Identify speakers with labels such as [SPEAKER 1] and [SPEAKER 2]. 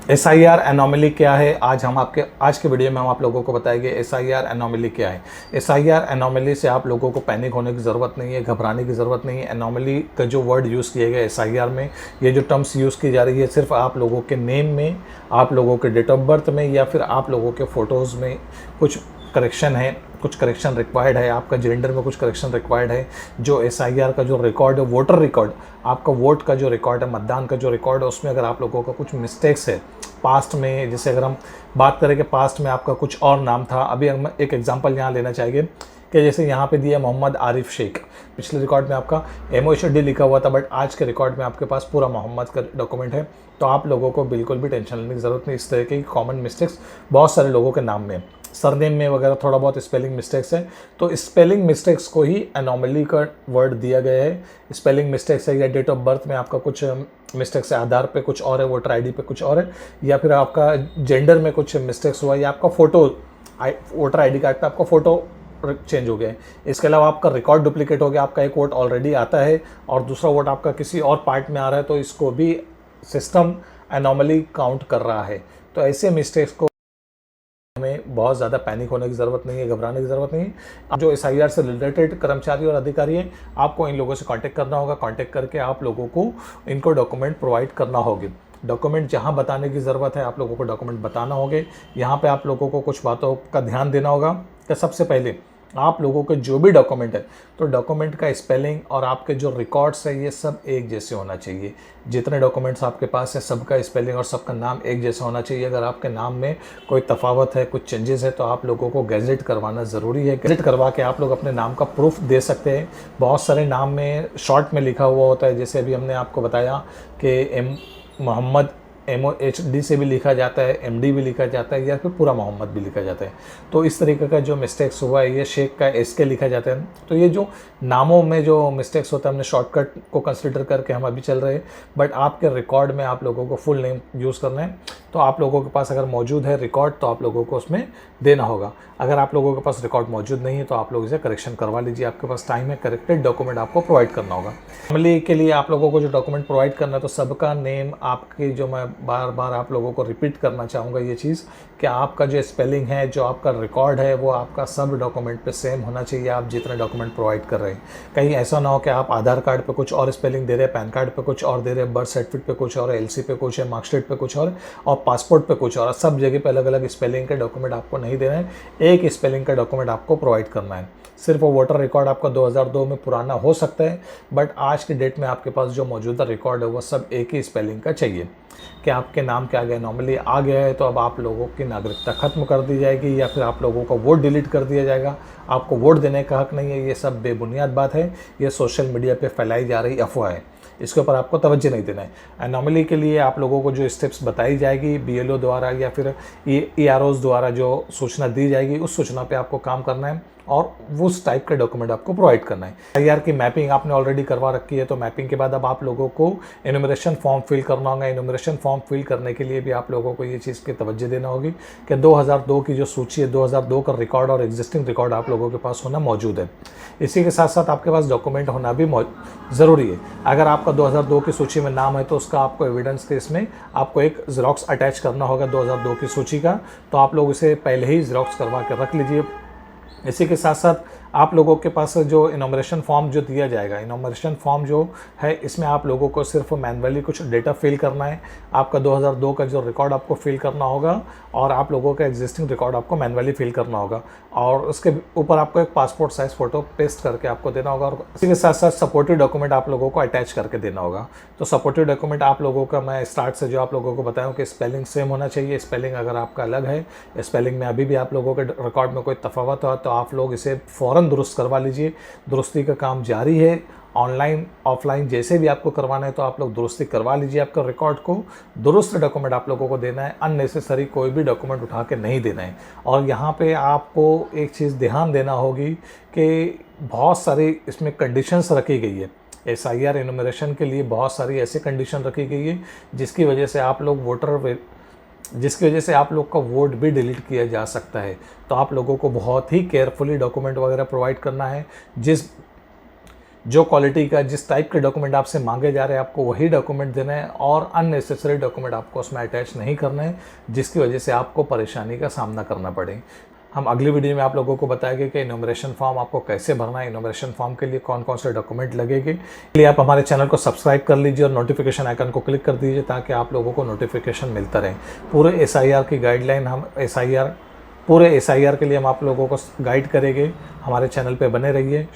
[SPEAKER 1] SIR anomaly क्या है? आज के वीडियो में हम आप लोगों को बताएंगे SIR एनोमली क्या है। SIR एनोमली से आप लोगों को पैनिक होने की ज़रूरत नहीं है, घबराने की ज़रूरत नहीं है। एनोमली का जो वर्ड यूज़ किया गया SIR में, ये जो टर्म्स यूज़ की जा रही है सिर्फ आप लोगों के नेम में, आप लोगों के डेट ऑफ बर्थ में या फिर आप लोगों के फ़ोटोज़ में कुछ करेक्शन है, कुछ करेक्शन रिक्वायर्ड है, आपका जेंडर में कुछ करेक्शन रिक्वायर्ड है। जो SIR का जो रिकॉर्ड है, वोटर रिकॉर्ड, आपका वोट का जो रिकॉर्ड है, मतदान का जो रिकॉर्ड है, उसमें अगर आप लोगों का कुछ मिस्टेक्स है पास्ट में, जैसे अगर हम बात करें कि पास्ट में आपका कुछ और नाम था, अभी हम एक एग्जांपल यहाँ लेना चाहेंगे कि जैसे यहाँ पे दिया मोहम्मद आरिफ शेख, पिछले रिकॉर्ड में आपका MOHD लिखा हुआ था, बट आज के रिकॉर्ड में आपके पास पूरा मोहम्मद का डॉक्यूमेंट है। तो आप लोगों को बिल्कुल भी टेंशन लेने की ज़रूरत नहीं। इस तरह की कॉमन मिस्टेक्स बहुत सारे लोगों के नाम में, सरनेम में वगैरह थोड़ा बहुत स्पेलिंग मिस्टेक्स है, तो स्पेलिंग मिस्टेक्स को ही एनोमली का वर्ड दिया गया है। स्पेलिंग मिस्टेक्स है या डेट ऑफ बर्थ में आपका कुछ मिस्टेक्स है, आधार पे कुछ और है, वोटर ID पे कुछ और है, या फिर आपका जेंडर में कुछ मिस्टेक्स हुआ, या आपका फ़ोटो वोटर ID कार्ड पे आपका फ़ोटो चेंज हो गया है। इसके अलावा आपका रिकॉर्ड डुप्लीकेट हो गया, आपका एक वोट ऑलरेडी आता है और दूसरा वोट आपका किसी और पार्ट में आ रहा है, तो इसको भी सिस्टम एनोमली काउंट कर रहा है। तो ऐसे मिस्टेक्स को हमें बहुत ज़्यादा पैनिक होने की ज़रूरत नहीं है, घबराने की ज़रूरत नहीं है। जो SIR से रिलेटेड कर्मचारी और अधिकारी हैं, आपको इन लोगों से कांटेक्ट करना होगा। कांटेक्ट करके आप लोगों को इनको डॉक्यूमेंट प्रोवाइड करना होगी। डॉक्यूमेंट जहां बताने की ज़रूरत है आप लोगों को डॉक्यूमेंट बताना होंगे। यहाँ पे आप लोगों को कुछ बातों का ध्यान देना होगा कि सबसे पहले आप लोगों के जो भी डॉक्यूमेंट है, तो डॉक्यूमेंट का स्पेलिंग और आपके जो रिकॉर्ड्स है ये सब एक जैसे होना चाहिए। जितने डॉक्यूमेंट्स आपके पास है सबका स्पेलिंग और सबका नाम एक जैसा होना चाहिए। अगर आपके नाम में कोई तफावत है, कुछ चेंजेस है, तो आप लोगों को गैजेट करवाना ज़रूरी है। गैजेट करवा के आप लोग अपने नाम का प्रूफ दे सकते हैं। बहुत सारे नाम में शॉर्ट में लिखा हुआ होता है, जैसे अभी हमने आपको बताया कि मोहम्मद MOHD से भी लिखा जाता है, MD भी लिखा जाता है, या फिर पूरा मोहम्मद भी लिखा जाता है। तो इस तरीके का जो मिस्टेक्स हुआ है, ये शेख का SK लिखा जाता है। तो ये जो नामों में जो मिस्टेक्स होता है, हमने शॉर्टकट को कंसिडर करके हम अभी चल रहे हैं, बट आपके रिकॉर्ड में आप लोगों को फुल नेम यूज़ करना है। तो आप लोगों के पास अगर मौजूद है रिकॉर्ड, तो आप लोगों को उसमें देना होगा। अगर आप लोगों के पास रिकॉर्ड मौजूद नहीं है तो आप लोग इसे करेक्शन करवा लीजिए। आपके पास टाइम है, करेक्टेड डॉक्यूमेंट आपको प्रोवाइड करना होगा। फैमिली के लिए आप लोगों को जो डॉक्यूमेंट प्रोवाइड करना है, तो सबका नेम आपकी, जो मैं बार बार आप लोगों को रिपीट करना चाहूँगा ये चीज़, कि आपका जो स्पेलिंग है, जो आपका रिकॉर्ड है, वो आपका सब डॉक्यूमेंट पे सेम होना चाहिए। आप जितने डॉक्यूमेंट प्रोवाइड कर रहे हैं, कहीं ऐसा ना हो कि आप आधार कार्ड पे कुछ और स्पेलिंग दे रहे हैं, पैन कार्ड पे कुछ और दे रहे हैं, बर्थ सर्टिफिकेट पे कुछ और है, LC पे कुछ है, मार्कशीट पे कुछ और पासपोर्ट पे कुछ और, सब जगह पे अलग अलग स्पेलिंग के डॉक्यूमेंट आपको नहीं देना है। एक स्पेलिंग का डॉक्यूमेंट आपको प्रोवाइड करना है। सिर्फ वोटर रिकॉर्ड आपका 2002 में पुराना हो सकता है, बट आज की डेट में आपके पास जो मौजूदा रिकॉर्ड है वो सब एक ही स्पेलिंग का चाहिए। कि आपके नाम के आगे नॉर्मली आ गया है तो अब आप लोगों की नागरिकता खत्म कर दी जाएगी, या फिर आप लोगों का वोट डिलीट कर दिया जाएगा, आपको वोट देने का हक नहीं है। ये सब बेबुनियाद बात है, ये सोशल मीडिया पे फैलाई जा रही अफवाह है, इसके ऊपर आपको तवज्जो नहीं देना है। एनोमली के लिए आप लोगों को जो स्टेप्स बताई जाएगी BLO द्वारा या फिर EROs द्वारा जो सूचना दी जाएगी, उस सूचना पे आपको काम करना है और उस टाइप के डॉक्यूमेंट आपको प्रोवाइड करना है। SIR की मैपिंग आपने ऑलरेडी करवा रखी है, तो मैपिंग के बाद अब आप लोगों को एनुमरेशन फॉर्म फिल करना होगा। एनुमरेशन फॉर्म फिल करने के लिए भी आप लोगों को ये चीज़ की तवज्जो देना होगी कि 2002 की जो सूची है, 2002 का रिकॉर्ड और एग्जिस्टिंग रिकॉर्ड आप लोगों के पास होना मौजूद है। इसी के साथ साथ आपके पास डॉक्यूमेंट होना भी ज़रूरी है। अगर आपका 2002 की सूची में नाम है तो उसका आपको एविडेंस के इसमें आपको एक ज़ेरॉक्स अटैच करना होगा 2002 की सूची का, तो आप लोग इसे पहले ही ज़ेरॉक्स करवा के रख लीजिए। इसी के साथ साथ आप लोगों के पास जो इनॉमरेशन फॉर्म जो दिया जाएगा, इनॉमरेशन फॉर्म जो है, इसमें आप लोगों को सिर्फ मैनुअली कुछ डेटा फिल करना है। आपका 2002 का जो रिकॉर्ड आपको फिल करना होगा और आप लोगों का एग्जिस्टिंग रिकॉर्ड आपको मैनुअली फिल करना होगा, और उसके ऊपर आपको एक पासपोर्ट साइज़ फ़ोटो पेस्ट करके आपको देना होगा। और इसी के साथ साथ सपोर्टिव डॉक्यूमेंट आप लोगों को अटैच करके देना होगा। तो सपोर्टिव डॉक्यूमेंट आप लोगों का, मैं स्टार्ट से जो आप लोगों को बताया कि स्पेलिंग सेम होना चाहिए। स्पेलिंग अगर आपका अलग है, स्पेलिंग में अभी भी आप लोगों के रिकॉर्ड में कोई तफावत हो, तो आप लोग इसे फ़ौरन दुरुस्त करवा लीजिए। दुरुस्ती का काम जारी है, ऑनलाइन ऑफलाइन जैसे भी आपको करवाना है, तो आप लोग दुरुस्ती करवा लीजिए। आपका रिकॉर्ड को दुरुस्त डॉक्यूमेंट आप लोगों को देना है, अननेसेसरी कोई भी डॉक्यूमेंट उठा के नहीं देना है। और यहाँ पे आपको एक चीज़ ध्यान देना होगी कि बहुत सारी इसमें कंडीशंस रखी गई है। SIR एनुमरेशन के लिए बहुत सारी ऐसी कंडीशन रखी गई है जिसकी वजह से आप लोग का वोट भी डिलीट किया जा सकता है। तो आप लोगों को बहुत ही केयरफुली डॉक्यूमेंट वगैरह प्रोवाइड करना है। जो क्वालिटी का जिस टाइप के डॉक्यूमेंट आपसे मांगे जा रहे हैं आपको वही डॉक्यूमेंट देने हैं और अननेसेसरी डॉक्यूमेंट आपको उसमें अटैच नहीं करने हैं जिसकी वजह से आपको परेशानी का सामना करना पड़े। हम अगली वीडियो में आप लोगों को बताएंगे कि इनोमरेशन फॉर्म आपको कैसे भरना है, इनोमरेशन फॉर्म के लिए कौन कौन से डॉक्यूमेंट लगेंगे। इसलिए आप हमारे चैनल को सब्सक्राइब कर लीजिए और नोटिफिकेशन आइकन को क्लिक कर दीजिए ताकि आप लोगों को नोटिफिकेशन मिलता रहे। पूरे एसआईआर की गाइडलाइन पूरे एसआईआर के लिए हम आप लोगों को गाइड करेंगे। हमारे चैनल पर बने रहिए।